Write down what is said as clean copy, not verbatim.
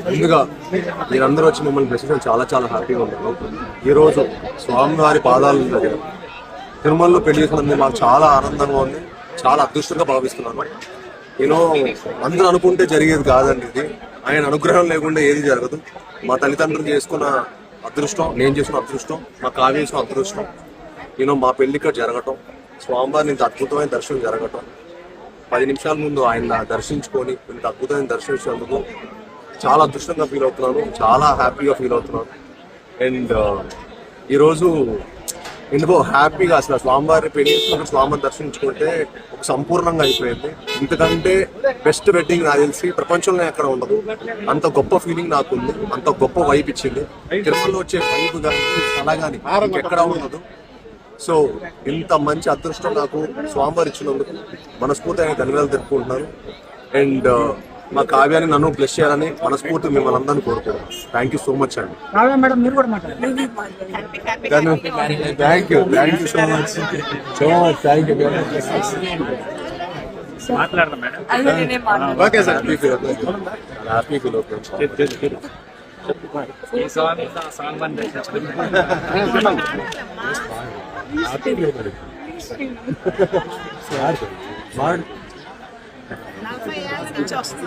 ముందుగా మీరందరూ వచ్చి మమ్మల్ని బ్లెస్ చాలా చాలా హ్యాపీగా ఉన్నాను. ఈరోజు స్వామివారి పాదాల దగ్గర తిరుమలలో పెళ్లి చేసుకున్నది మాకు చాలా ఆనందంగా ఉంది, చాలా అదృష్టంగా భావిస్తున్నాను. నేను అందరూ అనుకుంటే జరిగేది కాదండి ఇది. ఆయన అనుగ్రహం లేకుండా ఏది జరగదు. మా తల్లిదండ్రులు చేసుకున్న అదృష్టం, నేను చేసుకున్న అదృష్టం, మా కావ్య చేసిన అదృష్టం, మా పెళ్లి ఇక్కడ జరగటం, స్వామివారిని ఇంత అద్భుతమైన దర్శనం జరగటం, 10 నిమిషాల ముందు ఆయన దర్శించుకొని ఇంత అద్భుతమైన దర్శించినందుకు చాలా అదృష్టంగా ఫీల్ అవుతున్నాను, చాలా హ్యాపీగా ఫీల్ అవుతున్నాను. అండ్ ఈరోజు ఎందుకో హ్యాపీగా అసలు స్వామివారి పెళ్లి స్వామిని దర్శించుకుంటే ఒక సంపూర్ణంగా అయిపోయింది. ఇంతకంటే బెస్ట్ వెడ్డింగ్ నాకు తెలిసి ప్రపంచంలో ఎక్కడ ఉండదు. అంత గొప్ప ఫీలింగ్ నాకు ఉంది, అంత గొప్ప వైబ్ ఇచ్చింది. తిరుమలలో వచ్చే వైబ్ కానీ అలా కానీ ఎక్కడ ఉండదు. సో ఇంత మంచి అదృష్టం నాకు స్వామివారి ఇచ్చినందుకు మనస్ఫూర్తిగా ధన్యవాదాలు తెలుపుకుంటున్నాను. అండ్ మా కావ్యాన్ని నన్ను బ్లెస్ చేయాలని మనస్ఫూర్తి మిమ్మల్ని అందరినీ కోరుకుంటున్నాను. థ్యాంక్ యూ సో మచ్ అండి. Thank you so much thank you. Okay sir, happy feel అవుతుంది. నుంచి వస్తుంది.